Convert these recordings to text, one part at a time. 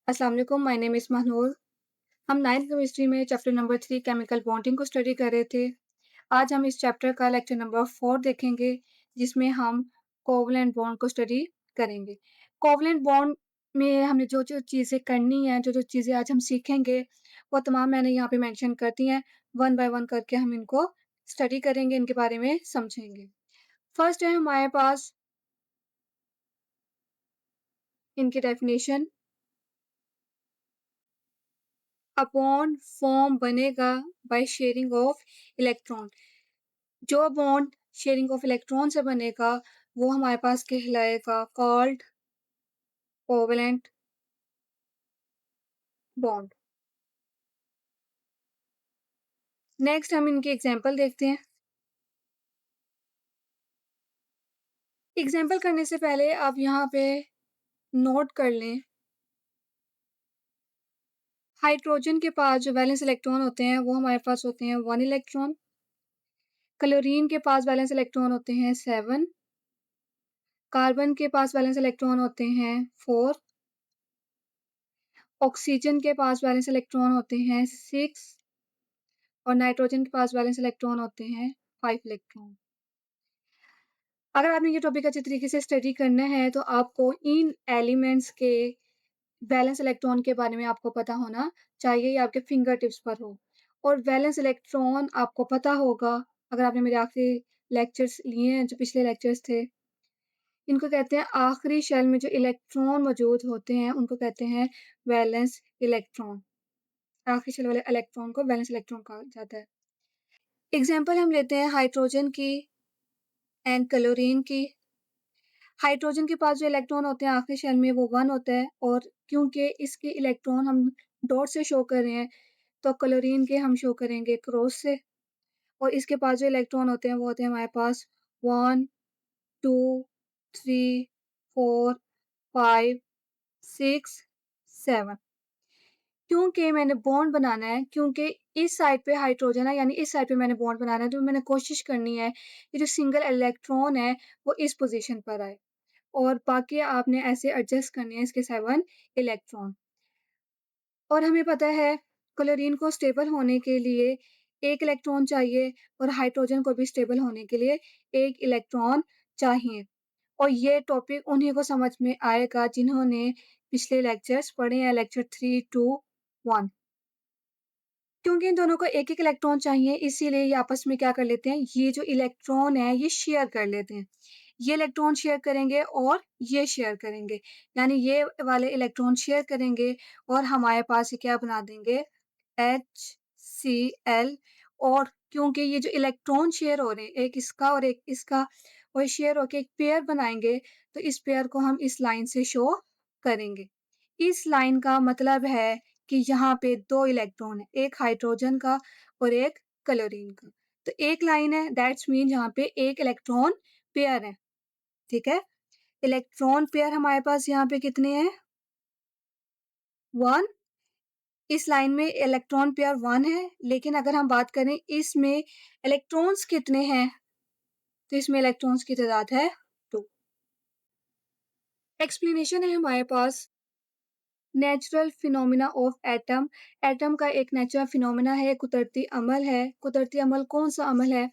अस्सलाम वालेकुम, my name is Mahnoor. हम 9th केमिस्ट्री में चैप्टर नंबर 3 केमिकल बॉन्डिंग को स्टडी कर रहे थे। आज हम इस चैप्टर का लेक्चर नंबर 4 देखेंगे, जिसमें हम कोवलेंट बॉन्ड को स्टडी करेंगे। कोवलेंट बॉन्ड में हमने जो-जो चीज़ें करनी हैं, जो-जो चीज़ें आज हम सीखेंगे, वो तमाम मैंने यहाँ पे मेंशन कर दी हैं। वन बाय वन करके हम इनको स्टडी करेंगे, इनके बारे में समझेंगे। फर्स्ट है हमारे पास इनकी डेफिनेशन। अ बॉन्ड फॉर्म बनेगा बाय शेयरिंग ऑफ इलेक्ट्रॉन। जो बॉन्ड शेयरिंग ऑफ इलेक्ट्रॉन से बनेगा वो हमारे पास कहलाएगा कॉल्ड कोवेलेंट बॉन्ड। नेक्स्ट हम इनके एग्जांपल देखते हैं। एग्जांपल करने से पहले आप यहाँ पे नोट कर लें, हाइड्रोजन के पास जो वैलेंस इलेक्ट्रॉन होते हैं वो हमारे पास होते हैं 1 इलेक्ट्रॉन। क्लोरीन के पास वैलेंस इलेक्ट्रॉन होते हैं 7। कार्बन के पास वैलेंस इलेक्ट्रॉन होते हैं 4। ऑक्सीजन के पास वैलेंस इलेक्ट्रॉन होते हैं 6 और नाइट्रोजन के पास वैलेंस इलेक्ट्रॉन होते हैं 5 इलेक्ट्रॉन। अगर आपने ये टॉपिक अच्छे तरीके से स्टडी करना है तो आपको इन एलिमेंट्स के वैलेंस इलेक्ट्रॉन के बारे में आपको पता होना चाहिए, ये आपके फिंगर टिप्स पर हो। और वैलेंस इलेक्ट्रॉन आपको पता होगा, अगर आपने मेरे आखिरी लेक्चर्स लिए हैं, जो पिछले लेक्चर्स थे, इनको कहते हैं आखिरी शेल में जो इलेक्ट्रॉन मौजूद होते हैं उनको कहते हैं वैलेंस इलेक्ट्रॉन। आखिरी शेल वाले इलेक्ट्रॉन को वैलेंस इलेक्ट्रॉन कहा जाता है। एग्जाम्पल हम लेते हैं हाइड्रोजन की एंड क्लोरीन की। हाइड्रोजन के पास जो इलेक्ट्रॉन होते हैं आखिरी शेल में वो 1 होता है, और क्योंकि इसके इलेक्ट्रॉन हम डॉट से शो कर रहे हैं तो क्लोरीन के हम शो करेंगे क्रॉस से। और इसके पास जो इलेक्ट्रॉन होते हैं वो होते हैं हमारे पास 1 2 3 4 5 6 7। क्योंकि मैंने बॉन्ड बनाना है, क्योंकि इस साइड पे हाइड्रोजन है, यानी इस साइड पे मैंने बॉन्ड बनाना है, तो मैंने कोशिश करनी है कि जो सिंगल इलेक्ट्रॉन है वो इस पोजीशन पर आए, और बाकी आपने ऐसे एडजस्ट करने हैं इसके 7 इलेक्ट्रॉन। और हमें पता है क्लोरीन को स्टेबल होने के लिए 1 इलेक्ट्रॉन चाहिए और हाइड्रोजन को भी स्टेबल होने के लिए 1 इलेक्ट्रॉन चाहिए। और ये टॉपिक उन्हीं को समझ में आएगा जिन्होंने पिछले लेक्चर्स पढ़े हैं, लेक्चर 3, 2, 1। क्योंकि इन दोनों को एक-एक इलेक्ट्रॉन चाहिए, इसीलिए ये आपस में क्या कर लेते हैं, ये जो इलेक्ट्रॉन है ये शेयर कर लेते हैं। ये इलेक्ट्रॉन शेयर करेंगे और ये शेयर करेंगे, यानी ये वाले इलेक्ट्रॉन शेयर करेंगे और हमारे पास ये क्या बना देंगे, HCl। और क्योंकि ये जो इलेक्ट्रॉन शेयर हो रहे हैं, एक इसका और एक इसका, और शेयर होके एक पेयर बनाएंगे, तो इस पेयर को हम इस लाइन से शो करेंगे। इस लाइन का मतलब है कि यहाँ पे 2 इलेक्ट्रॉन है, एक हाइड्रोजन का और एक क्लोरीन का। तो एक लाइन है, दैट्स मीन यहाँ पे एक इलेक्ट्रॉन पेयर है, ठीक है? इलेक्ट्रॉन पेयर हमारे पास यहाँ पे कितने हैं? 1। इस लाइन में इलेक्ट्रॉन पेयर 1 है, लेकिन अगर हम बात करें इसमें इलेक्ट्रॉन्स कितने हैं, तो इसमें इलेक्ट्रॉन्स की तादाद है 2। एक्सप्लेनेशन है हमारे पास natural phenomena of atom. Atom का एक नेचुरल फिनोमिना है, कुदरती अमल है। कुदरती अमल कौन सा अमल है?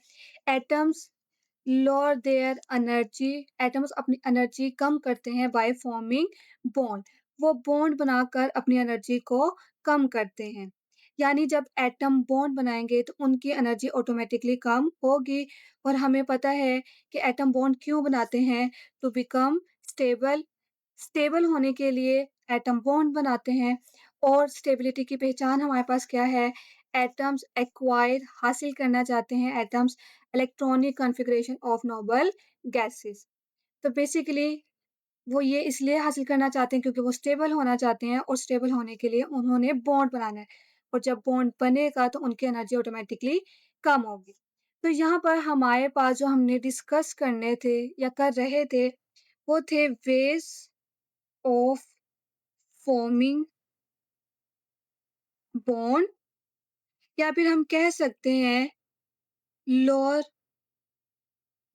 Atoms lower their energy. Atoms अपनी एनर्जी कम करते हैं बाय फॉर्मिंग बॉन्ड। वो बॉन्ड बनाकर अपनी एनर्जी को कम करते हैं। यानी जब एटम बॉन्ड बनाएंगे तो उनकी एनर्जी ऑटोमेटिकली कम होगी। और हमें पता है कि एटम बॉन्ड क्यों बनाते हैं, टू बिकम स्टेबल। स्टेबल होने के लिए एटम बॉन्ड बनाते हैं। और स्टेबिलिटी की पहचान हमारे पास क्या है? एटम्स एक्वायर हासिल करना चाहते हैं, atoms electronic configuration of noble gases. तो बेसिकली वो ये इसलिए हासिल करना चाहते हैं क्योंकि वो स्टेबल होना चाहते हैं, और स्टेबल होने के लिए उन्होंने बॉन्ड बनाना है। और जब बॉन्ड बनेगा तो उनकी एनर्जी ऑटोमेटिकली कम होगी। तो यहाँ पर हमारे पास जो हमने डिस्कस करने थे या कर रहे थे, वो थे वेज ऑफ फॉर्मिंग बॉन्ड, या फिर हम कह सकते हैं लोअर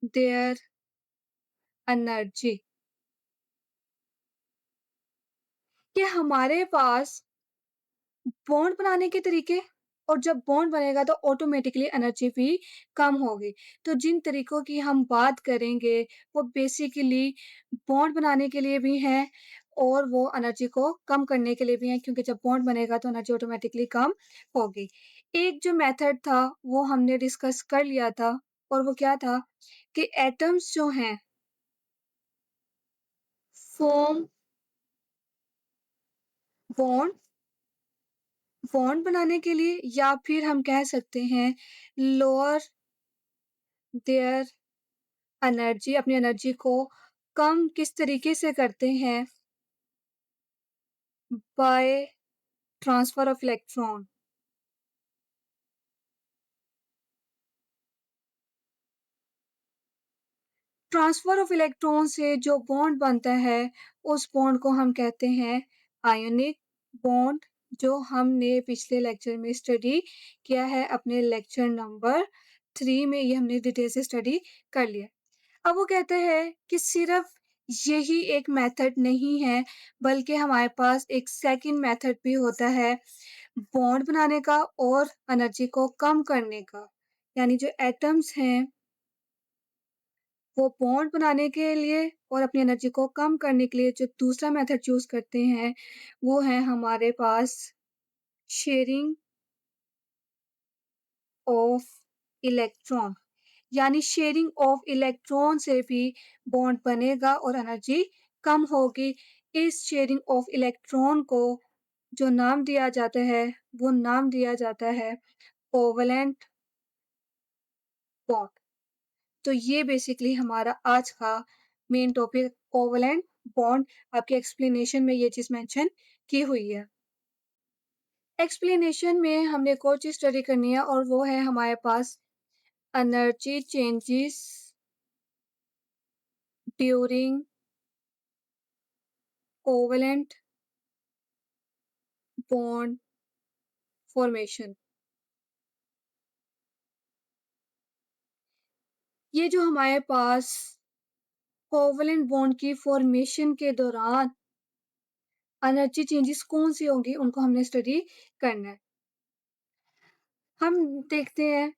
देयर एनर्जी। कि हमारे पास बॉन्ड बनाने के तरीके और जब बॉन्ड बनेगा तो ऑटोमेटिकली एनर्जी भी कम होगी। तो जिन तरीकों की हम बात करेंगे वो बेसिकली बॉन्ड बनाने के लिए भी हैं और वो एनर्जी को कम करने के लिए भी हैं क्योंकि जब बॉन्ड बनेगा तो एनर्जी ऑटोमेटिकली कम होगी। एक जो मेथड था वो हमने डिस्कस कर लिया था और वो क्या था कि एटम्स जो हैं फॉर्म बॉन्ड बॉन्ड बनाने के लिए या फिर हम कह सकते हैं लोअर देयर एनर्जी अपनी एनर्जी को कम किस तरीके से करते हैं by transfer of electron. Transfer of electron से जो बॉन्ड बनता है उस बॉन्ड को हम कहते हैं आयनिक बॉन्ड जो हमने पिछले लेक्चर में स्टडी किया है अपने लेक्चर नंबर 3 में ये हमने डिटेल से स्टडी कर लिया। अब वो कहते हैं कि सिर्फ यही एक मेथड नहीं है बल्कि हमारे पास एक सेकंड मेथड भी होता है बॉन्ड बनाने का और एनर्जी को कम करने का। यानी जो एटम्स हैं वो बॉन्ड बनाने के लिए और अपनी एनर्जी को कम करने के लिए जो दूसरा मेथड चूज़ करते हैं वो है हमारे पास शेयरिंग ऑफ इलेक्ट्रॉन। यानी शेयरिंग ऑफ इलेक्ट्रॉन से भी बॉन्ड बनेगा और एनर्जी कम होगी। इस शेयरिंग ऑफ इलेक्ट्रॉन को जो नाम दिया जाता है वो नाम दिया जाता है कोवैलेंट बॉन्ड। तो ये बेसिकली हमारा आज का मेन टॉपिक कोवैलेंट बॉन्ड आपके एक्सप्लेनेशन में ये चीज़ मेंशन की हुई है। एक्सप्लेनेशन में हमने एक और चीज़ स्टडी करनी है और वो है हमारे पास energy changes during covalent bond formation. ये जो हमारे पास कोवैलेंट बॉन्ड की फॉर्मेशन के दौरान एनर्जी चेंजेस कौन सी होंगी उनको हमने स्टडी करना है। हम देखते हैं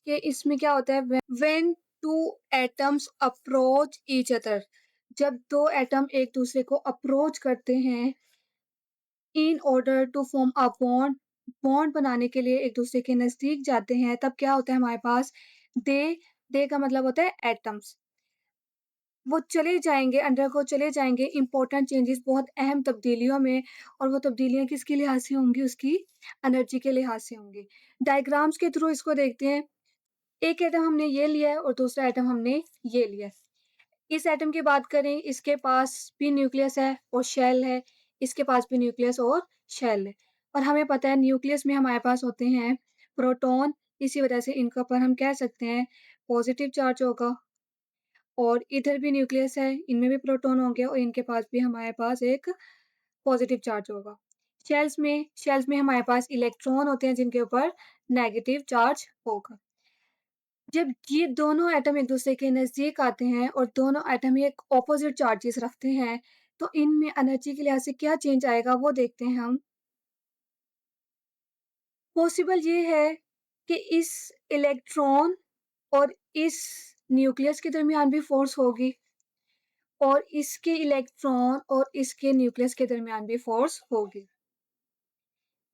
कि इसमें क्या होता है when two atoms approach each other. जब दो एटम एक दूसरे को अप्रोच करते हैं in order to form a bond bond बनाने के लिए एक दूसरे के नजदीक जाते हैं तब क्या होता है हमारे पास दे दे का मतलब होता है एटम्स वो चले जाएँगे अंडर को चले जाएँगे इम्पोर्टेंट चेंजेस बहुत अहम तब्दीलियों में और वो तब्दीलियाँ किसके लिहाज़ से होंगी उसकी एनर्जी के लिहाज़ से होंगी। डायग्राम्स के थ्रू इसको देखते हैं। एक एटम हमने ये लिया है और दूसरा एटम हमने ये लिया है। इस एटम की बात करें इसके पास भी न्यूक्लियस है और शेल है, इसके पास भी न्यूक्लियस और शेल है। और हमें पता है न्यूक्लियस में हमारे पास होते हैं प्रोटॉन इसी वज़ह से इनके ऊपर हम कह सकते हैं पॉज़िटिव चार्ज होगा। और इधर भी न्यूक्लियस है, इनमें भी प्रोटॉन होंगे और इनके पास भी हमारे पास एक पॉज़िटिव चार्ज होगा। शेल्स में हमारे पास इलेक्ट्रॉन होते हैं जिनके ऊपर नेगेटिव चार्ज होगा। जब ये दोनों एटम एक-दूसरे के नज़दीक आते हैं और दोनों एटम एक ऑपोज़िट चार्जेस रखते हैं, तो इनमें एनर्जी के लिहाज़ से क्या चेंज आएगा वो देखते हैं हम। पॉसिबल ये है कि इस इलेक्ट्रॉन और इस न्यूक्लियस के दरमियान भी फ़ोर्स होगी। और इसके इलेक्ट्रॉन और इसके न्यूक्लियस के दरमियान भी फ़ोर्स होगी।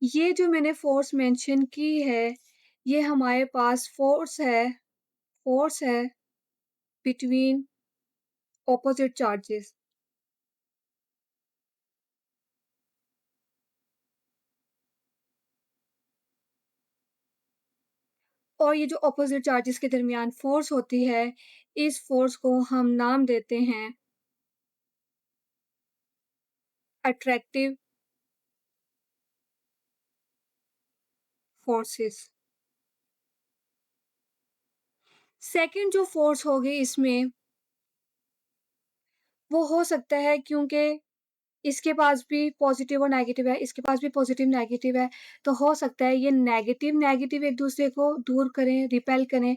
ये जो मैंने फ़ोर्स मेंशन की है, ये हमारे पास फ़ोर्स है बिटवीन ऑपोज़िट चार्जेस। और ये जो ऑपोज़िट चार्जेस के दरमियान फ़ोर्स होती है, इस फ़ोर्स को हम नाम देते हैं अट्रैक्टिव फ़ोर्सेस। सेकंड जो फ़ोर्स होगी इसमें, वो हो सकता है क्योंकि इसके पास भी पॉज़िटिव और नेगेटिव है, इसके पास भी पॉज़िटिव नेगेटिव है, तो हो सकता है ये नेगेटिव एक-दूसरे को दूर करें, रिपेल करें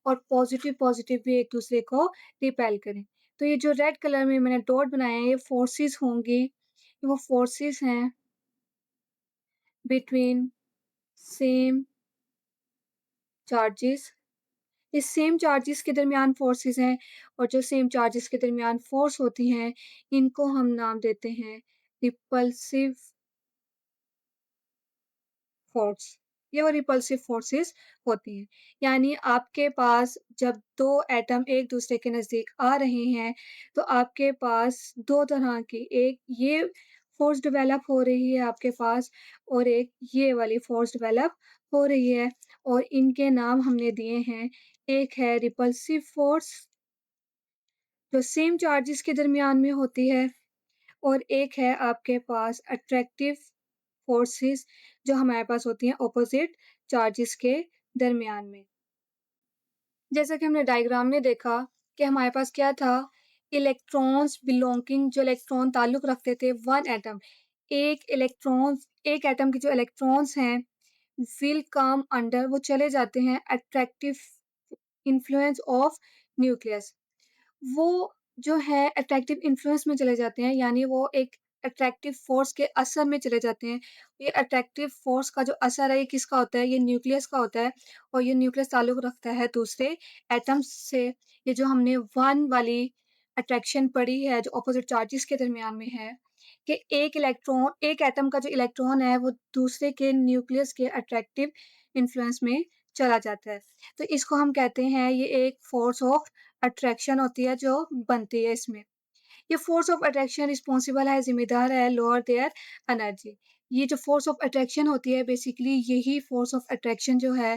और पॉज़िटिव भी एक-दूसरे को रिपेल करें। तो ये जो रेड कलर में मैंने डॉट बनाया है, ये फ़ोर्सेस होंगी, वो फोर्सेस हैं बिटवीन सेम चार्जेस। ये सेम चार्जेस के दरमियान फोर्सेस हैं और जो सेम चार्जेस के दरमियान फोर्स होती हैं, इनको हम नाम देते हैं रिपल्सिव फोर्स। ये वो रिपल्सिव फोर्सेस होती हैं। यानी आपके पास जब 2 एटम एक दूसरे के नज़दीक आ रहे हैं, तो आपके पास 2 तरह की, एक ये फोर्स डेवलप हो रही है आपके पास और एक ये वाली फोर्स डेवलप हो रही है और इनके नाम हमने दिए हैं। एक है रिपल्सिव फोर्स जो सेम चार्जेस के दरमियान में होती है और एक है आपके पास अट्रैक्टिव फोर्सेस जो हमारे पास होती हैं ऑपोजिट चार्जेस के दरमियान में। जैसा कि हमने डायग्राम में देखा कि हमारे पास क्या था, इलेक्ट्रॉन्स बिलोंगिंग, जो इलेक्ट्रॉन ताल्लुक रखते थे वन एटम, एक एटम के जो इलेक्ट्रॉन्स हैं विल कम अंडर, वो चले जाते हैं अट्रैक्टिव इन्फ्लुएंस ऑफ न्यूक्लियस। वो जो है अट्रैक्टिव इन्फ्लुएंस में चले जाते हैं, यानी वो एक अट्रैक्टिव फोर्स के असर में चले जाते हैं। ये अट्रैक्टिव फोर्स का जो असर है ये किसका होता है, ये न्यूक्लियस का होता है और ये न्यूक्लियस ताल्लुक रखता है दूसरे एटम्स से। ये जो हमने वन वाली अट्रैक्शन पढ़ी है जो ऑपोजिट चार्जेस के दरमियान में है कि एक एटम का जो इलेक्ट्रॉन है वो दूसरे के न्यूक्लियस के अट्रैक्टिव इन्फ्लुएंस में चला जाता है। तो इसको हम कहते हैं, ये एक फोर्स ऑफ अट्रैक्शन होती है जो बनती है इसमें। ये फोर्स ऑफ अट्रैक्शन रिस्पॉन्सिबल है, जिम्मेदार है लोअर देयर एनर्जी। ये जो फोर्स ऑफ अट्रैक्शन होती है बेसिकली यही फोर्स ऑफ अट्रैक्शन जो है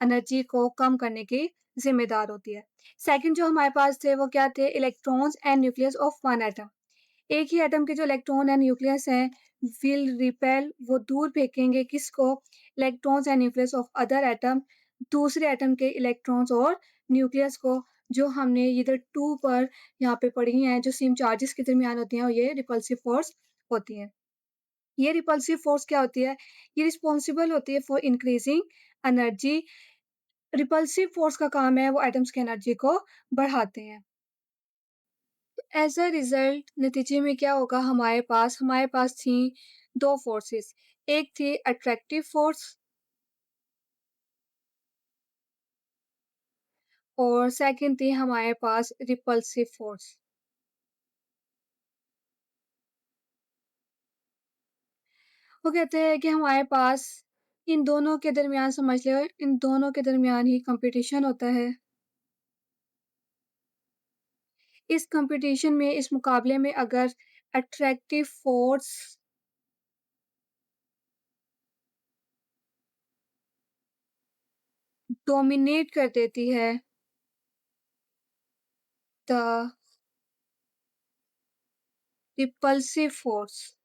एनर्जी को कम करने की जिम्मेदार होती है। सेकंड जो हमारे पास थे वो क्या थे, electrons and nucleus of one atom. एक ही एटम के जो इलेक्ट्रॉन एंड न्यूक्लियस हैं विल रिपेल, वो दूर फेंकेंगे किसको, electrons and nucleus of other atom, दूसरे एटम के इलेक्ट्रॉन्स और न्यूक्लियस को, जो हमने इधर 2 पर यहाँ पे पढ़ी हैं जो सेम चार्जेस के दरमियान होती हैं और ये रिपल्सिव फोर्स होती हैं। ये रिपल्सिव फोर्स क्या होती है, ये रिस्पॉन्सिबल होती है for increasing energy. Repulsive force का काम है वो एटम्स की एनर्जी को बढ़ाते हैं। एज अ रिजल्ट नतीजे में क्या होगा, हमारे पास थी 2 फोर्सेस। एक थी अट्रैक्टिव फोर्स और सेकंड थी हमारे पास रिपल्सिव फोर्स। वो कहते हैं कि हमारे पास इन दोनों के दरमियान, समझ लो इन दोनों के दरमियान ही कंपटीशन होता है। इस कंपटीशन में, इस मुकाबले में अगर अट्रैक्टिव फोर्स डोमिनेट कर देती है द रिपल्सिव फोर्स,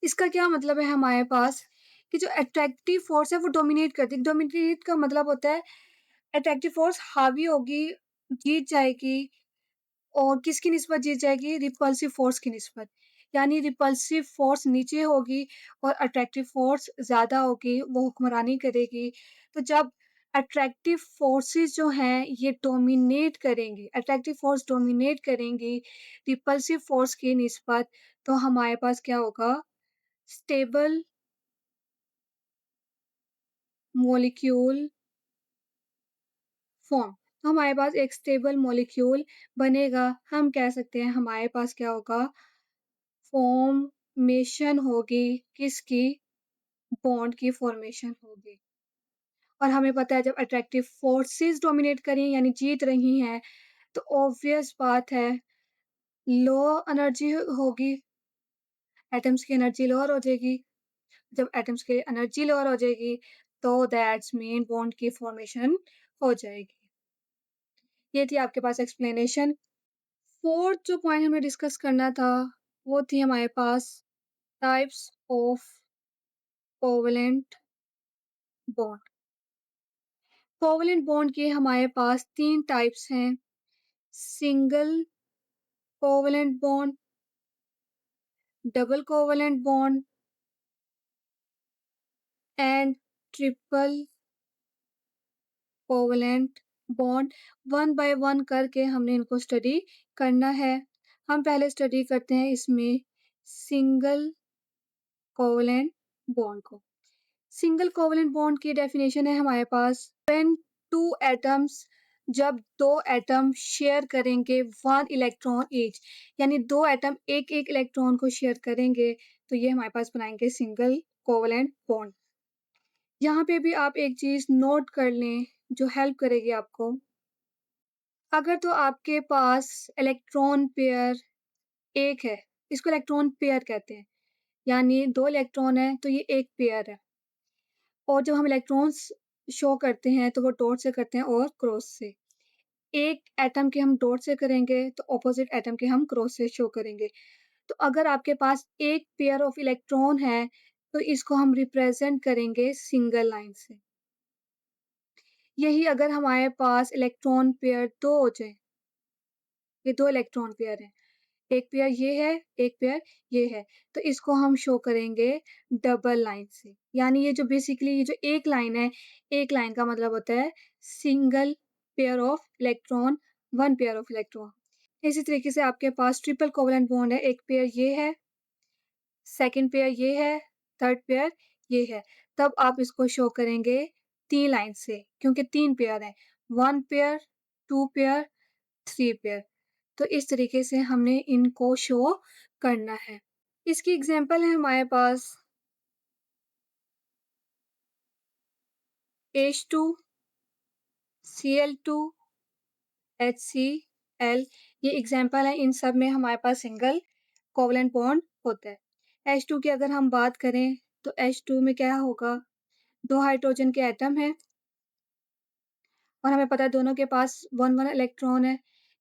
इसका क्या मतलब है हमारे पास कि जो अट्रैक्टिव फोर्स है वो डोमिनेट करती है। डोमिनेट का मतलब होता है अट्रैक्टिव फोर्स हावी होगी, जीत जाएगी और किसकी निस्बत जीत जाएगी, रिपल्सिव फोर्स की निस्बत। यानी रिपल्सिव फोर्स नीचे होगी और अट्रैक्टिव फोर्स ज़्यादा होगी, वो हुक्मरानी करेगी। तो जब अट्रैक्टिव फोर्सेस जो हैं ये डोमिनेट करेंगी, अट्रैक्टिव फोर्स डोमिनेट करेंगी रिपल्सिव फोर्स की निस्बत, तो हमारे पास क्या होगा, स्टेबल मॉलिक्यूल फॉर्म। तो हमारे पास एक स्टेबल मॉलिक्यूल बनेगा। हम कह सकते हैं हमारे पास क्या होगा, फॉर्मेशन होगी किसकी, बॉन्ड की फॉर्मेशन होगी। और हमें पता है जब अट्रैक्टिव फोर्सेस डोमिनेट करें यानी जीत रही हैं तो ऑब्वियस बात है लो एनर्जी होगी, एटम्स की एनर्जी लोअर हो जाएगी। जब एटम्स की एनर्जी लोअर हो जाएगी तो दैट्स मीन बॉन्ड की फॉर्मेशन हो जाएगी। ये थी आपके पास एक्सप्लेनेशन। फोर्थ जो पॉइंट हमें डिस्कस करना था वो थी हमारे पास types of covalent bond. Covalent bond के हमारे पास 3 टाइप्स हैं, single covalent bond, double covalent bond and triple covalent bond one by one करके हमने इनको स्टडी करना है। हम पहले स्टडी करते हैं इसमें सिंगल कोवैलेंट बॉन्ड को। सिंगल कोवैलेंट बॉन्ड की डेफिनेशन है हमारे पास व्हेन टू एटम्स जब दो एटम शेयर करेंगे वन इलेक्ट्रॉन ईच, यानी दो एटम एक एक इलेक्ट्रॉन को शेयर करेंगे तो ये हमारे पास बनाएंगे सिंगल कोवैलेंट बॉन्ड। यहाँ पे भी आप एक चीज नोट कर लें जो हेल्प करेगी आपको। अगर तो आपके पास इलेक्ट्रॉन पेयर एक है, इसको इलेक्ट्रॉन पेयर कहते हैं, यानी दो इलेक्ट्रॉन है तो ये एक पेयर है। और जब हम इलेक्ट्रॉन्स शो करते हैं तो वो डॉट से करते हैं और क्रॉस से। एक एटम के हम डॉट से करेंगे तो ऑपोजिट एटम के हम क्रॉस से शो करेंगे। तो अगर आपके पास एक पेयर ऑफ इलेक्ट्रॉन है तो इसको हम रिप्रेजेंट करेंगे सिंगल लाइन से। यही अगर हमारे पास इलेक्ट्रॉन पेयर दो हो जाए, ये दो इलेक्ट्रॉन पेयर है, एक पेयर ये है, एक पेयर ये है, तो इसको हम शो करेंगे डबल लाइन से। यानी ये जो बेसिकली ये जो एक लाइन है, एक लाइन का मतलब होता है single pair of electron, one pair of electron. इसी तरीके से आपके पास ट्रिपल कोवैलेंट बॉन्ड है, एक पेयर ये है, सेकंड पेयर ये है, थर्ड पेयर ये है, तब आप इसको शो करेंगे तीन लाइन से क्योंकि तीन पेयर है, one pair, two pair, three pair. तो इस तरीके से हमने इनको शो करना है। इसकी एग्जांपल है हमारे पास H2, Cl2, HCl, ये एग्जांपल है, इन सब में हमारे पास सिंगल कोवैलेंट बॉन्ड होता है। H2 की अगर हम बात करें तो H2 में क्या होगा, दो हाइड्रोजन के एटम है और हमें पता है दोनों के पास वन वन इलेक्ट्रॉन है।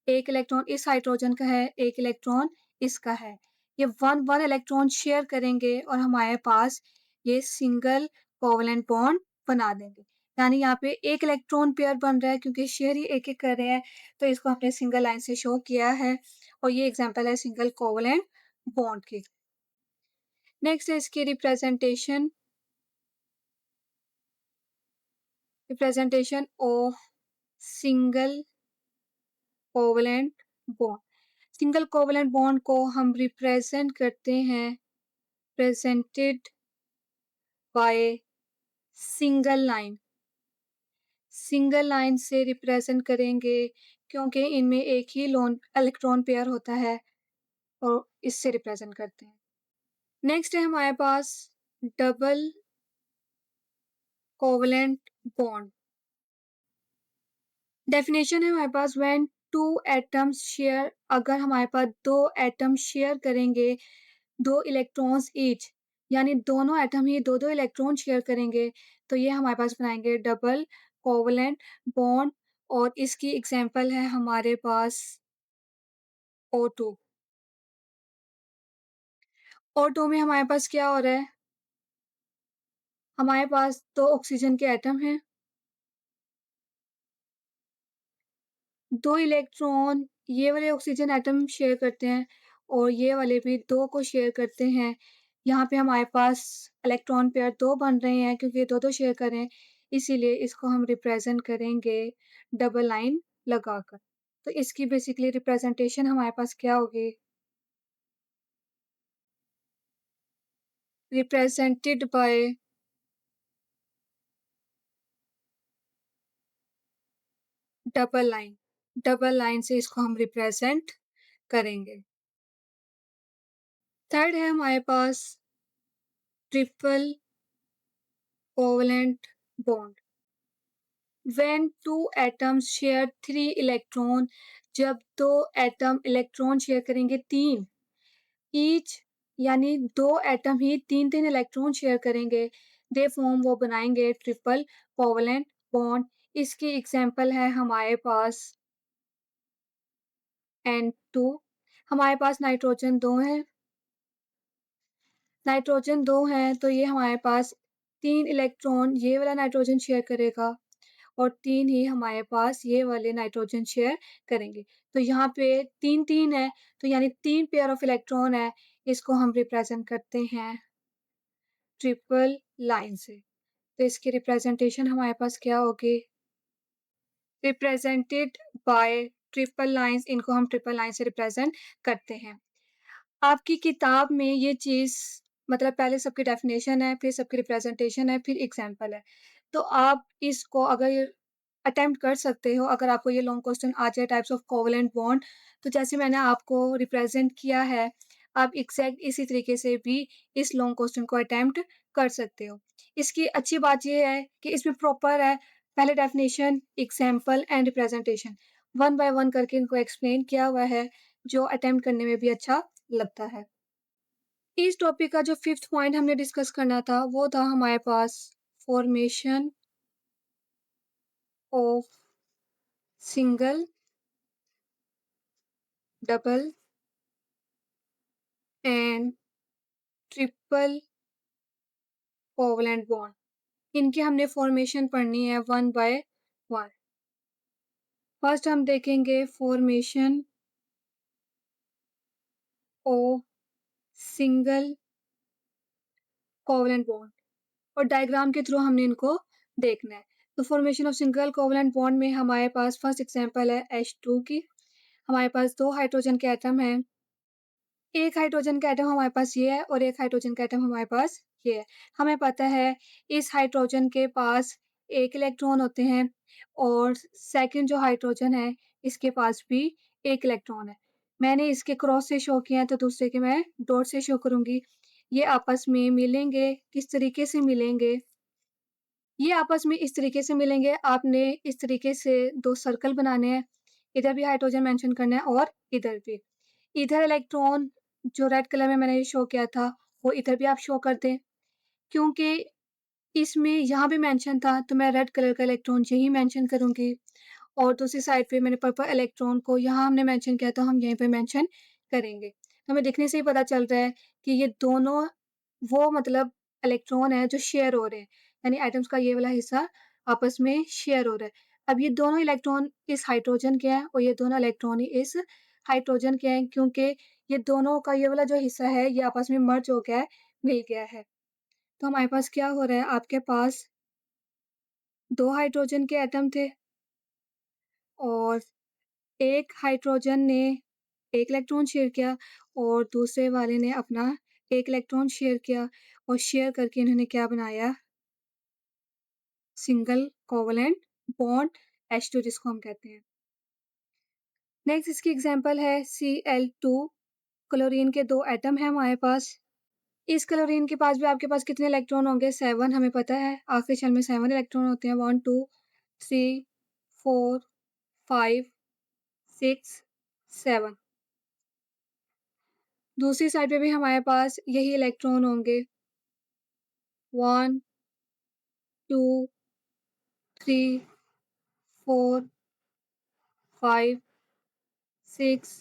एक इलेक्ट्रॉन इस हाइड्रोजन का है, एक इलेक्ट्रॉन इसका है। ये वन वन इलेक्ट्रॉन शेयर करेंगे और हमारे पास ये सिंगल कोवैलेंट बॉन्ड बना देंगे। यानी यहाँ पे एक इलेक्ट्रॉन पेयर बन रहा है क्योंकि शेयर ही एक एक कर रहे हैं, तो इसको हमने सिंगल लाइन से शो किया है और ये एग्जाम्पल है सिंगल कोवैलेंट बॉन्ड की। नेक्स्ट है इसकी representation of single covalent bond. Single covalent bond को हम रिप्रेजेंट करते हैं presented by single line. Single line से रिप्रेजेंट करेंगे क्योंकि इनमें एक ही लोन इलेक्ट्रॉन पेयर होता है और इससे रिप्रेजेंट करते हैं। नेक्स्ट है हमारे पास डबल कोवैलेंट बॉन्ड। डेफिनेशन है हमारे पास व्हेन टू एटम्स शेयर, अगर हमारे पास दो एटम शेयर करेंगे दो इलेक्ट्रॉन्स ईच, यानी दोनों एटम ही दो दो इलेक्ट्रॉन शेयर करेंगे तो ये हमारे पास बनाएंगे डबल कोवैलेंट बॉन्ड। और इसकी एग्जांपल है हमारे पास O2। O2 में हमारे पास क्या हो रहा है, हमारे पास दो ऑक्सीजन के एटम हैं, दो इलेक्ट्रॉन ये वाले ऑक्सीजन एटम शेयर करते हैं और ये वाले भी दो को शेयर करते हैं। यहाँ पे हमारे पास इलेक्ट्रॉन पेयर दो बन रहे हैं क्योंकि दो दो शेयर कर रहे हैं, इसीलिए इसको हम रिप्रेजेंट करेंगे डबल लाइन लगाकर। तो इसकी बेसिकली रिप्रेजेंटेशन हमारे पास क्या होगी, represented by double line. Double line से इसको हम रिप्रेजेंट करेंगे। थर्ड है हमारे पास triple covalent bond. When two atoms share three electron, जब दो एटम इलेक्ट्रॉन शेयर करेंगे तीन ईच, यानी दो एटम ही तीन तीन इलेक्ट्रॉन शेयर करेंगे, दे फॉर्म वो बनाएंगे ट्रिपल कोवैलेंट बॉन्ड। इसकी एग्जांपल है हमारे पास N2। हमारे पास नाइट्रोजन दो है, नाइट्रोजन दो है तो ये हमारे पास तीन इलेक्ट्रॉन ये वाला नाइट्रोजन शेयर करेगा और तीन ही हमारे पास ये वाले नाइट्रोजन शेयर करेंगे। तो यहाँ पे तीन तीन है तो यानी तीन पेयर ऑफ इलेक्ट्रॉन है, इसको हम रिप्रेजेंट करते हैं ट्रिपल लाइन से। तो इसकी रिप्रेजेंटेशन हमारे पास क्या होगी, रिप्रेजेंटेड बाय ट्रिपल लाइन्स, इनको हम ट्रिपल लाइन से रिप्रेजेंट करते हैं। आपकी किताब में ये चीज़ मतलब पहले सबकी डेफिनेशन है, फिर सबकी रिप्रेजेंटेशन है, फिर एग्ज़ाम्पल है। तो आप इसको अगर अटेम्प्ट कर सकते हो, अगर आपको ये लॉन्ग क्वेश्चन आ जाए टाइप्स ऑफ कोवेलेंट बॉन्ड, तो जैसे मैंने आपको रिप्रेजेंट किया है, आप एग्ज़ैक्ट इसी तरीके से भी इस लॉन्ग क्वेश्चन को अटेम्प्ट कर सकते हो। इसकी अच्छी बात ये है कि इसमें प्रॉपर है, पहले definition, example and representation, one by one करके इनको एक्सप्लेन किया हुआ है, जो अटेम्प्ट करने में भी अच्छा लगता है। इस टॉपिक का जो 5th पॉइंट हमने डिस्कस करना था, वो था हमारे पास formation of single, double and triple covalent bond. इनकी हमने फॉर्मेशन पढ़नी है वन बाय वन। फर्स्ट हम देखेंगे formation of single covalent bond और डायग्राम के थ्रू हमने इनको देखना है। तो formation of single covalent bond में हमारे पास फर्स्ट एग्जांपल है H2 की। हमारे पास 2 हाइड्रोजन के एटम हैं। एक हाइड्रोजन का एटम हमारे पास ये है और एक हाइड्रोजन का एटम हमारे पास ये है। हमें पता है इस हाइड्रोजन के पास 1 इलेक्ट्रॉन होते हैं और सेकंड जो हाइड्रोजन है इसके पास भी 1 इलेक्ट्रॉन है। मैंने इसके क्रॉस से शो किया है तो दूसरे के मैं डॉट से शो करूँगी। ये आपस में मिलेंगे, किस तरीके से मिलेंगे? ये आपस में इस तरीके से मिलेंगे, आपने इस तरीके से 2 सर्कल बनाने हैं। इधर भी हाइड्रोजन मेंशन करना है और इधर भी। इधर इलेक्ट्रॉन जो रेड कलर में मैंने शो किया था, वो इधर भी आप शो कर दें। क्योंकि इसमें यहाँ भी मेंशन था, तो मैं रेड कलर का इलेक्ट्रॉन यहीं मेंशन करूँगी और दूसरी साइड पे मैंने पर्पल इलेक्ट्रॉन को यहाँ हमने मेंशन किया था, हम यहीं पे मेंशन करेंगे। तो हमें दिखने से ही पता चल रहा है कि ये दोनों वो मतलब इलेक्ट्रॉन हैं जो शेयर हो रहे हैं, यानी एटम्स का ये वाला हिस्सा आपस में शेयर हो रहा है। अब ये दोनों इलेक्ट्रॉन इस हाइड्रोजन के हैं और ये दोनों इलेक्ट्रॉन ही इस हाइड्रोजन के हैं क्योंकि ये दोनों का ये वाला जो हिस्सा है, ये आपस में मर्ज हो गया है, मिल गया है। तो हमारे पास क्या हो रहा है, आपके पास 2 हाइड्रोजन के एटम थे और एक हाइड्रोजन ने 1 इलेक्ट्रॉन शेयर किया और दूसरे वाले ने अपना 1 इलेक्ट्रॉन शेयर किया और शेयर करके इन्होंने क्या बनाया? सिंगल कोवैलेंट बॉन्ड H2 जिसको हम कहते हैं। नेक्स्ट इसकी एग्ज़ाम्पल है Cl2, क्लोरीन के 2 एटम हैं हमारे पास। इस क्लोरीन के पास भी आपके पास कितने इलेक्ट्रॉन होंगे? 7 हमें पता है। आखिरी शेल में 7 इलेक्ट्रॉन होते हैं। 1, 2, 3, 4, 5, 6, 7। दूसरी साइड पे भी हमारे पास यही इलेक्ट्रॉन होंगे। 1, 2, 3, 4, 5, 6,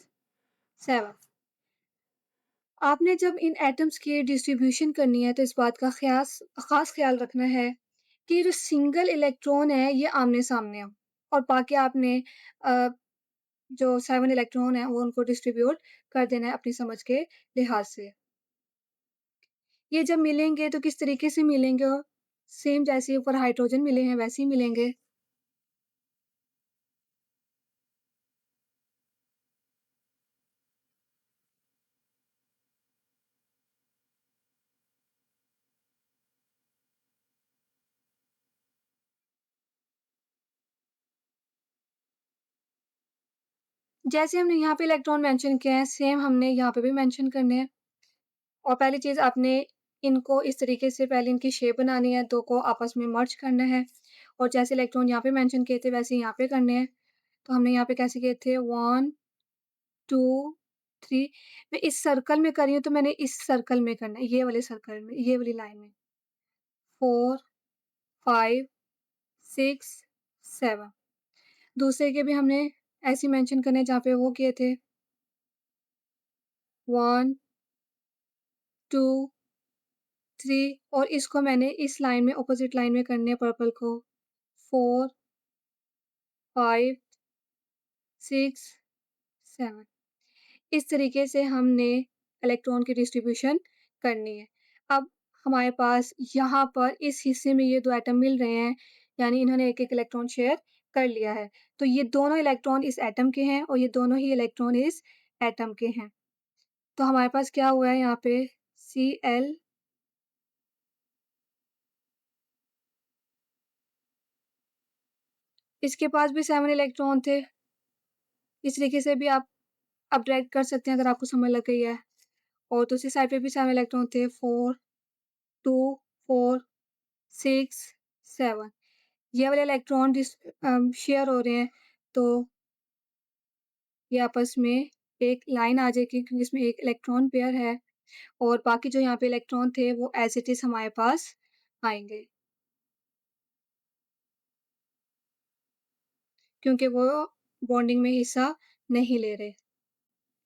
7। आपने जब इन एटम्स की डिस्ट्रीब्यूशन करनी है तो इस बात का ख़ास ख़्याल रखना है कि जो सिंगल इलेक्ट्रॉन है ये आमने-सामने हो और बाकी आपने अ, जो 7 इलेक्ट्रॉन हैं वो उनको डिस्ट्रीब्यूट कर देना है अपनी समझ के लिहाज से। ये जब मिलेंगे तो किस तरीके से मिलेंगे? सेम जैसे ऊपर हाइड्रोजन मिले हैं वैसे ही मिलेंगे। जैसे हमने यहाँ पे इलेक्ट्रॉन मेंशन किए हैं सेम हमने यहाँ पे भी मेंशन करने हैं। और पहली चीज़ आपने इनको इस तरीके से पहले इनकी शेप बनानी है, 2 को आपस में मर्ज करना है और जैसे इलेक्ट्रॉन यहाँ पे मेंशन किए थे वैसे यहाँ पे करने हैं। तो हमने यहाँ पे कैसे किए थे 1, 2, 3। मैं इस सर्कल में कर रही हूँ तो मैंने इस सर्कल में करना है, ये वाले सर्कल में, ये वाली लाइन में। 4, 5, 6, 7। दूसरे के भी हमने ऐसे ही मेंशन करने हैं जहाँ पे वो किए थे। 1, 2, 3 और इसको मैंने इस लाइन में अपोज़िट लाइन में करने हैं पर्पल को। 4, 5, 6, 7। इस तरीके से हमने इलेक्ट्रॉन की डिस्ट्रीब्यूशन करनी है। अब हमारे पास यहाँ पर इस हिस्से में ये 2 एटम मिल रहे हैं, यानी इन्होंने एक-एक इलेक्ट्रॉन शेयर कर लिया है। तो ये दोनों इलेक्ट्रॉन इस एटम के हैं और ये दोनों ही इलेक्ट्रॉन इस एटम के हैं। तो हमारे पास क्या हुआ है यहाँ पे Cl इसके पास भी 7 इलेक्ट्रॉन थे। इस तरीके से भी आप अपडाइट कर सकते हैं अगर आपको समझ लग गई है। और दूसरी साइड पे भी 7 इलेक्ट्रॉन थे 4, 2, 4, 6, 7 ये वाले इलेक्ट्रॉन शेयर हो रहे हैं तो ये आपस में एक लाइन आ जाएगी क्योंकि इसमें एक इलेक्ट्रॉन पेयर है और बाकी जो यहाँ पे इलेक्ट्रॉन थे वो एज इट इज हमारे पास आएंगे क्योंकि वो बॉन्डिंग में हिस्सा नहीं ले रहे।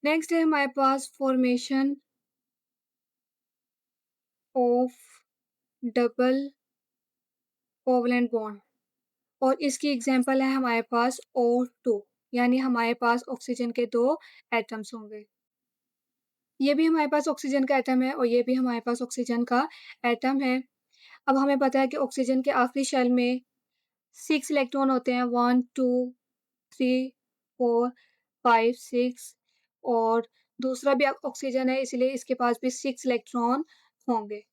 नेक्स्ट है हमारे पास formation of double covalent bond और इसकी एग्जांपल है हमारे पास O2 यानी हमारे पास ऑक्सीजन के 2 एटम्स होंगे। ये भी हमारे पास ऑक्सीजन का एटम है और ये भी हमारे पास ऑक्सीजन का एटम है। अब हमें पता है कि ऑक्सीजन के आखिरी शेल में 6 इलेक्ट्रॉन होते हैं 1, 2, 3, 4, 5, 6 और दूसरा भी ऑक्सीजन है इसलिए इसके पास भी 6 इलेक्ट्रॉन होंगे।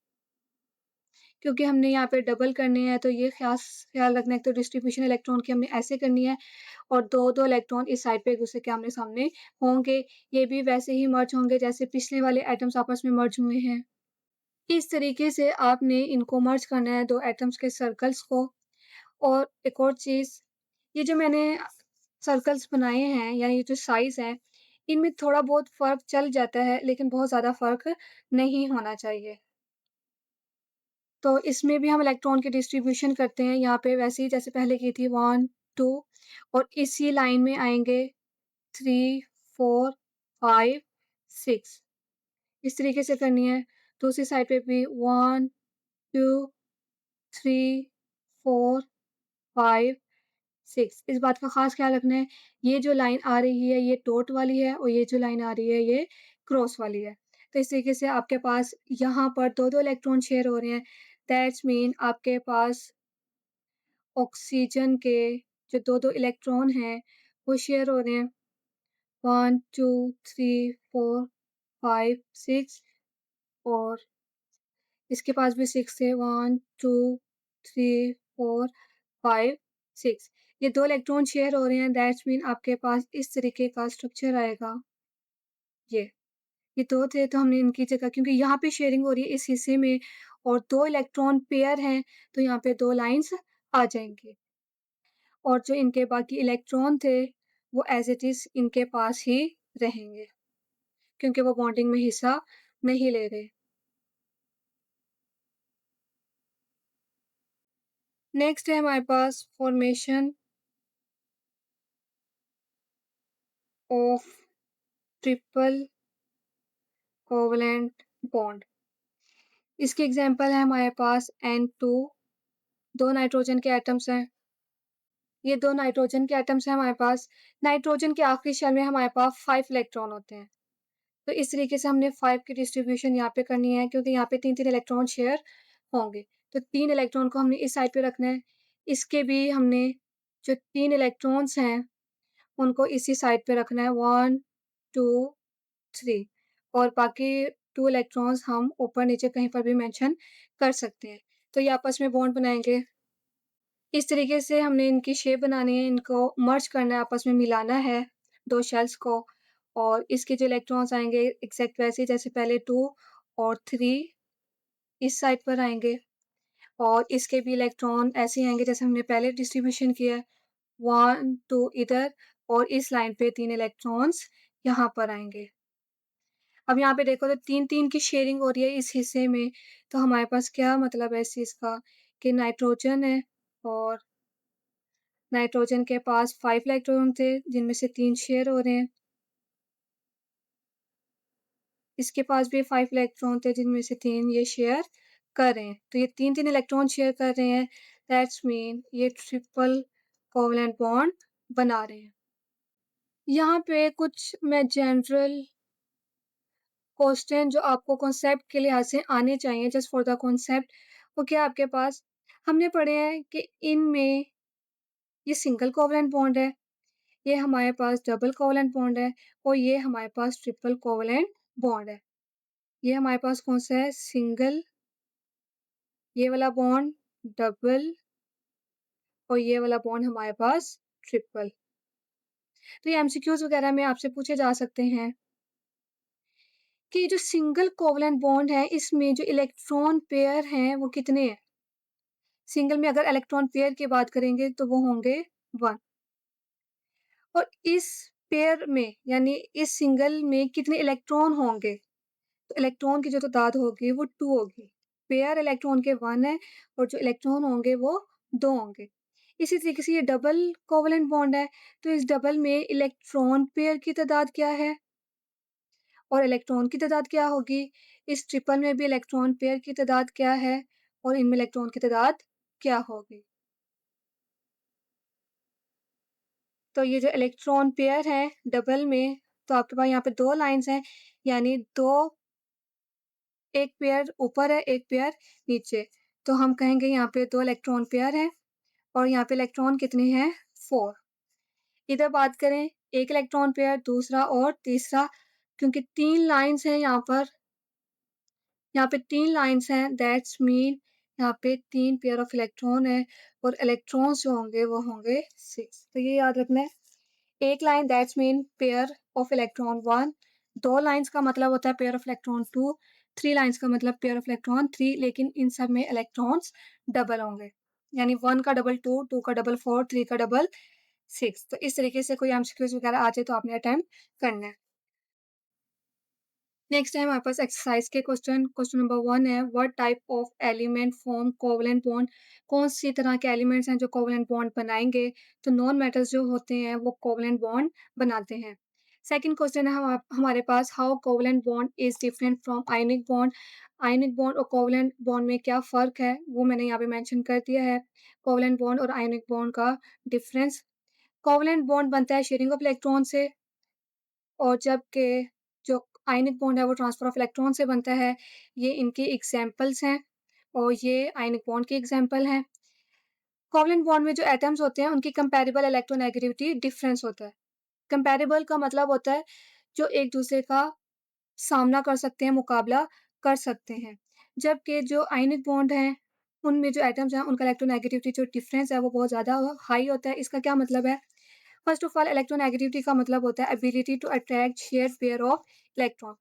क्योंकि हमने यहाँ पे डबल करने हैं तो ये ख्याल रखना है तो डिस्ट्रीब्यूशन इलेक्ट्रॉन की हमने ऐसे करनी है और दो इलेक्ट्रॉन इस साइड पे एक दूसरे के आमने सामने होंगे। ये भी वैसे ही मर्ज होंगे जैसे पिछले वाले एटम्स आपस में मर्ज हुए हैं। इस तरीके से आपने इनको मर्ज करना है 2 एटम्स के सर्कल्स को। और एक और चीज़, ये जो मैंने सर्कल्स बनाए हैं या ये जो साइज़ है, इनमें थोड़ा बहुत फ़र्क चल जाता है लेकिन बहुत ज़्यादा फ़र्क नहीं होना चाहिए। तो इसमें भी हम इलेक्ट्रॉन की डिस्ट्रीब्यूशन करते हैं यहाँ पे वैसे ही जैसे पहले की थी 1, 2 और इसी लाइन में आएँगे 3, 4, 5, 6 इस तरीके से करनी है। दूसरी साइड पे भी 1, 2, 3, 4, 5, 6 इस बात का ख़ास ख़्याल रखना है, ये जो लाइन आ रही है ये डॉट वाली है और ये जो लाइन आ रही है ये क्रॉस वाली है। तो इस तरीके से आपके पास यहाँ पर 2-2 इलेक्ट्रॉन शेयर हो रहे हैं। दैट्स मीन आपके पास ऑक्सीजन के जो 2-2 इलेक्ट्रॉन हैं वो शेयर हो रहे हैं 1, 2, 3, 4, 5, 6 और इसके पास भी 6 है 1, 2, 3, 4, 5, 6 ये 2 इलेक्ट्रॉन शेयर हो रहे हैं दैट्स मीन आपके पास इस तरीके का स्ट्रक्चर आएगा ये। ये 2 थे तो हमने इनकी जगह क्योंकि यहाँ पे शेयरिंग हो रही है इस हिस्से में और 2 इलेक्ट्रॉन पेयर हैं तो यहाँ पे 2 लाइन्स आ जाएँगी। और जो इनके बाकी इलेक्ट्रॉन थे वो एज़ इट इज़ इनके पास ही रहेंगे क्योंकि वो बॉन्डिंग में हिस्सा नहीं ले रहे। नेक्स्ट है हमारे पास formation of triple covalent bond. इसकी एग्जांपल है हमारे पास N2 2 नाइट्रोजन के एटम्स हैं। ये 2 नाइट्रोजन के एटम्स हैं हमारे पास। नाइट्रोजन के आखिरी शेल में हमारे पास 5 इलेक्ट्रॉन होते हैं। तो इस तरीके से हमने 5 की डिस्ट्रीब्यूशन यहाँ पे करनी है क्योंकि यहाँ पे 3-3 इलेक्ट्रॉन शेयर होंगे। तो 3 इलेक्ट्रॉन को हमने इस साइड पे रखना है। इसके भी हमने जो 3 इलेक्ट्रॉन्स हैं, उनको इसी साइड पे रखना है 1, 2, 3 और बाकी 2 इलेक्ट्रॉन्स हम ऊपर-नीचे कहीं पर भी मेंशन कर सकते हैं। तो ये आपस में बॉन्ड बनाएँगे। इस तरीके से हमने इनकी शेप बनानी है, इनको मर्ज करना है, आपस में मिलाना है 2 शेल्स को और इसके जो इलेक्ट्रॉन्स आएँगे एग्ज़ैक्ट वैसे ही जैसे पहले 2 और 3 इस साइड पर आएँगे और इसके भी इलेक्ट्रॉन ऐसे ही आएँगे जैसे हमने पहले डिस्ट्रीब्यूशन किया है 1, 2 इधर और इस लाइन पे 3 इलेक्ट्रॉन्स यहाँ पर आएँगे। अब यहाँ पे देखो तो 3-3 की शेयरिंग हो रही है इस हिस्से में, तो हमारे पास क्या मतलब है इस चीज़ का कि नाइट्रोजन है और नाइट्रोजन के पास 5 इलेक्ट्रॉन थे जिनमें से 3 शेयर हो रहे हैं। इसके पास भी 5 इलेक्ट्रॉन थे जिनमें से 3 ये शेयर कर रहे हैं। तो ये 3-3 इलेक्ट्रॉन शेयर कर रहे हैं दैट्स मीन ये ट्रिपल कोवलेंट बॉन्ड बना रहे हैं। यहाँ पे कुछ मैं जनरल क्वेश्चन जो आपको कॉन्सेप्ट के लिहाज से आने चाहिए जस्ट फॉर द कॉन्सेप्ट वो क्या आपके पास हमने पढ़े हैं कि इनमें ये सिंगल कोवलेंट बॉन्ड है, ये हमारे पास डबल कोवलेंट बॉन्ड है और ये हमारे पास ट्रिपल कोवलेंट बॉन्ड है। ये हमारे पास कौन-सा है? सिंगल, ये वाला बॉन्ड, डबल और ये वाला बॉन्ड हमारे पास ट्रिपल। तो ये एमसीक्यूज़ वगैरह में आपसे पूछे जा सकते हैं कि जो सिंगल कोवलेंट बॉन्ड है, इसमें जो इलेक्ट्रॉन पेयर हैं, वो कितने हैं? सिंगल में अगर इलेक्ट्रॉन पेयर की बात करेंगे तो वो होंगे 1 और इस पेयर में यानी इस सिंगल में कितने इलेक्ट्रॉन होंगे? तो इलेक्ट्रॉन की जो तादाद होगी वो 2 होगी। पेयर इलेक्ट्रॉन के 1 है और जो इलेक्ट्रॉन होंगे वो 2 होंगे। इसी तरीके से ये डबल कोवलेंट बॉन्ड है, तो इस डबल में इलेक्ट्रॉन पेयर की तादाद क्या है? और इलेक्ट्रॉन की तादाद क्या होगी? इस ट्रिपल में भी इलेक्ट्रॉन पेयर की तादाद क्या है? और इनमें इलेक्ट्रॉन की तादाद क्या होगी? तो ये जो इलेक्ट्रॉन पेयर है डबल में, तो आपके पास यहाँ पे 2 लाइन्स हैं, यानी 2, एक पेयर ऊपर है, एक पेयर नीचे। तो हम कहेंगे यहाँ पे 2 इलेक्ट्रॉन पेयर हैं और यहाँ पे इलेक्ट्रॉन कितने हैं? 4। इधर बात करें, एक इलेक्ट्रॉन पेयर, दूसरा और तीसरा, क्योंकि 3 लाइन्स हैं यहाँ पे 3 लाइन्स हैं, दैट्स मीन यहाँ पे 3 पेयर ऑफ इलेक्ट्रॉन है और इलेक्ट्रॉन्स जो होंगे वो होंगे 6। तो ये याद रखना है। एक line that's mean pair of electron 1, 2 lines का मतलब होता है पेयर ऑफ इलेक्ट्रॉन 2, 3 लाइन्स का मतलब पेयर ऑफ इलेक्ट्रॉन 3, लेकिन इन सब में इलेक्ट्रॉन्स डबल होंगे। यानी 1 का डबल 2, 2 का डबल 4, 3 का डबल 6। तो इस तरीके से कोई एमसीक्यूज़ वगैरह आ जाए तो आपने अटेम्प्ट करना है। नेक्स्ट है हमारे पास एक्सरसाइज के क्वेश्चन नंबर 1 है, what type of element form covalent bond? कौन सी तरह के एलिमेंट्स हैं जो कोवलेंट बॉन्ड बनाएंगे? तो नॉन मेटल्स जो होते हैं वो कोवलेंट बॉन्ड बनाते हैं। सेकंड क्वेश्चन है हमारे पास, how covalent bond is different from ionic bond? Ionic bond और कोवलेंट बॉन्ड में क्या फ़र्क है? वो मैंने यहाँ पे मेंशन कर दिया है। कोवलेंट बॉन्ड और आयनिक बॉन्ड का डिफरेंस, कोवलेंट बॉन्ड बनता है शेयरिंग ऑफ इलेक्ट्रॉन से और जबकि जो आयनिक बॉन्ड है वो ट्रांसफर ऑफ इलेक्ट्रॉन से बनता है। ये इनके एग्ज़ाम्पल्स हैं और ये आयनिक बॉन्ड के एग्ज़ाम्पल हैं। कोवलेंट बॉन्ड में जो एटम्स होते हैं उनकी कंपैरेबल इलेक्ट्रोनेगेटिविटी डिफरेंस होता है। कंपैरेबल का मतलब होता है जो एक दूसरे का सामना कर सकते हैं, मुकाबला कर सकते हैं। जबकि जो आयनिक बॉन्ड हैं, उनमें जो एटम्स हैं उनका इलेक्ट्रोनेगेटिविटी जो डिफरेंस है वो बहुत ज़्यादा हाई होता है। इसका क्या मतलब है? फर्स्ट ऑफ ऑल इलेक्ट्रोनेगेटिविटी का मतलब होता है ability to attract share pair of electron.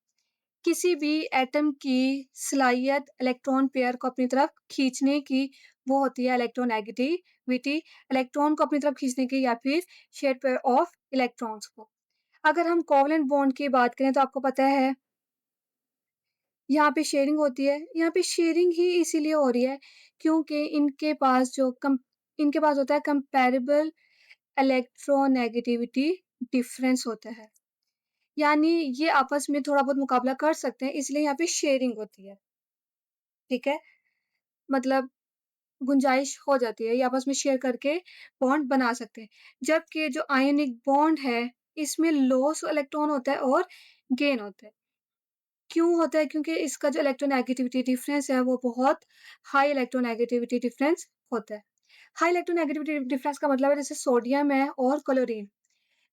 किसी भी एटम की सलाहियत इलेक्ट्रॉन पेयर को अपनी तरफ खींचने की, वो होती है इलेक्ट्रोनेगेटिविटी, इलेक्ट्रॉन को अपनी तरफ खींचने की या फिर शेयर पेयर ऑफ इलेक्ट्रॉन्स को। अगर हम कोवलेंट बॉन्ड की बात करें तो आपको पता है यहाँ पे शेयरिंग होती है। यहाँ पे शेयरिंग ही इसीलिए हो रही है क्योंकि इनके पास होता है कंपैरेबल इलेक्ट्रोनेगेटिविटी डिफरेंस होता है। यानी ये आपस में थोड़ा बहुत मुकाबला कर सकते हैं, इसलिए यहाँ पे शेयरिंग होती है। ठीक है? मतलब गुंजाइश हो जाती है, ये आपस में शेयर करके बॉन्ड बना सकते हैं। जबकि जो आयनिक बॉन्ड है, इसमें लॉस इलेक्ट्रॉन होता है और गेन होता है। क्यों होता है? क्योंकि इसका जो इलेक्ट्रोनेगेटिविटी डिफरेंस है, वो बहुत हाई इलेक्ट्रोनेगेटिविटी डिफरेंस होता है। हाई इलेक्ट्रोनेगेटिविटी डिफरेंस का मतलब है जैसे सोडियम है और क्लोरीन।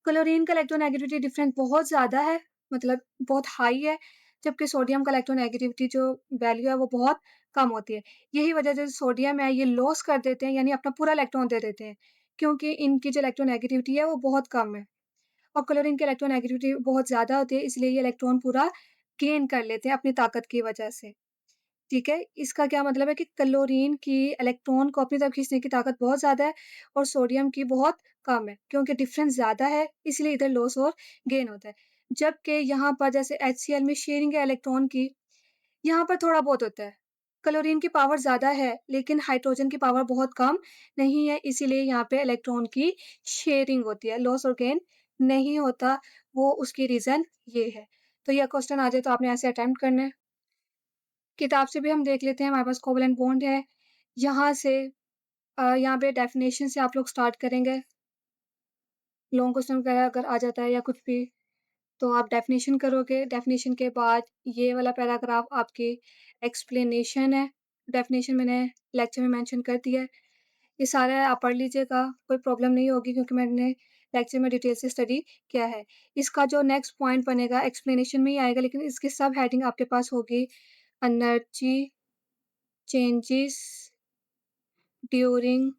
क्लोरीन का इलेक्ट्रोनेगेटिविटी डिफरेंस बहुत ज़्यादा है, मतलब बहुत हाई है, जबकि सोडियम का इलेक्ट्रोनेगेटिविटी जो वैल्यू है वो बहुत कम होती है। यही वजह से सोडियम है ये लॉस कर देते हैं, यानी अपना पूरा इलेक्ट्रॉन दे देते हैं, क्योंकि इनकी जो इलेक्ट्रोनेगेटिविटी है वो बहुत कम है और क्लोरीन की इलेक्ट्रोनेगेटिविटी बहुत ज़्यादा होती है, इसलिए ये इलेक्ट्रॉन पूरा गेन कर लेते हैं अपनी ताकत की वजह से। ठीक है? इसका क्या मतलब है कि क्लोरीन की इलेक्ट्रॉन को अपनी तरफ खींचने की ताकत बहुत ज़्यादा है और सोडियम की बहुत कम है, क्योंकि डिफरेंस ज़्यादा है, इसलिए इधर लॉस और गेन होता है। जबकि यहाँ पर जैसे HCl में शेयरिंग है इलेक्ट्रॉन की, यहाँ पर थोड़ा बहुत होता है। क्लोरीन की पावर ज़्यादा है, लेकिन हाइड्रोजन की पावर बहुत कम नहीं है, इसीलिए यहाँ पे इलेक्ट्रॉन की शेयरिंग होती है, लॉस और गेन नहीं होता, वो उसकी रीज़न ये है। तो यह क्वेश्चन आ जाए तो आपने ऐसे अटेम्प्ट करना है। किताब से भी हम देख लेते हैं, हमारे पास कोवलेंट बॉन्ड है। यहाँ से यहाँ पे डेफिनेशन से आप लोग स्टार्ट करेंगे। लॉन्ग क्वेश्चन वगैरह अगर आ जाता है या कुछ भी, तो आप डेफिनेशन करोगे। डेफिनेशन के बाद ये वाला पैराग्राफ आपकी एक्सप्लेनेशन है। डेफिनेशन मैंने लेक्चर में मेंशन कर दिया है। ये सारा आप पढ़ लीजिएगा, कोई प्रॉब्लम नहीं होगी क्योंकि मैंने लेक्चर में डिटेल से स्टडी किया है। इसका जो नेक्स्ट पॉइंट बनेगा एक्सप्लेनेशन में ही आएगा लेकिन इसकी सब हेडिंग आपके पास होगी energy changes during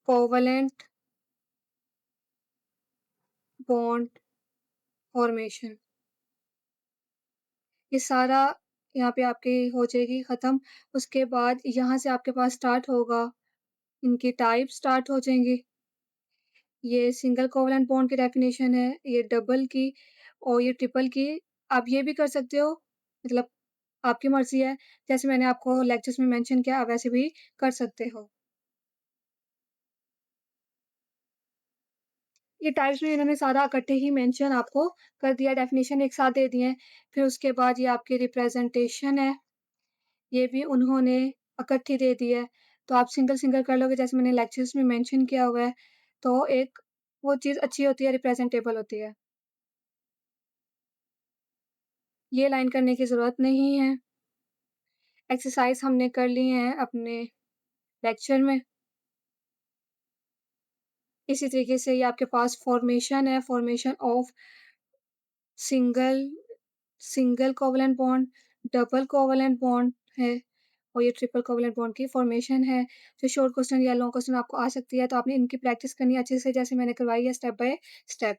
covalent bond formation. ये सारा यहाँ पे आपकी हो जाएगी ख़त्म। उसके बाद यहाँ से आपके पास स्टार्ट होगा, इनकी टाइप स्टार्ट हो जाएँगी। ये सिंगल कोवलेंट बॉन्ड की डेफिनेशन है, ये डबल की और ये ट्रिपल की। आप ये भी कर सकते हो, मतलब आपकी मर्ज़ी है। जैसे मैंने आपको लेक्चर्स में मेंशन किया, आप वैसे भी कर सकते हो। ये टाइप्स में इन्होंने सारा इकट्ठे ही मेंशन आपको कर दिया, डेफिनेशन एक साथ दे दिए हैं। फिर उसके बाद ये आपकी रिप्रेजेंटेशन है, ये भी उन्होंने इकट्ठी दे दी है। तो आप सिंगल-सिंगल कर लोगे जैसे मैंने लेक्चर्स में मेंशन किया हुआ है, तो एक वो चीज़ अच्छी होती है, रिप्रेजेंटेबल होती है। ये लाइन करने की ज़रूरत नहीं है। एक्सरसाइज़ हमने कर ली हैं अपने लेक्चर में। इसी तरीके से ये आपके पास फॉर्मेशन है, formation of single single covalent bond, double covalent bond है और ये ट्रिपल कोवलेंट बॉन्ड की फॉर्मेशन है। जो शॉर्ट क्वेश्चन या लॉन्ग क्वेश्चन आपको आ सकती है, तो आपने इनकी प्रैक्टिस करनी है अच्छे से जैसे मैंने करवाई है स्टेप बाय स्टेप।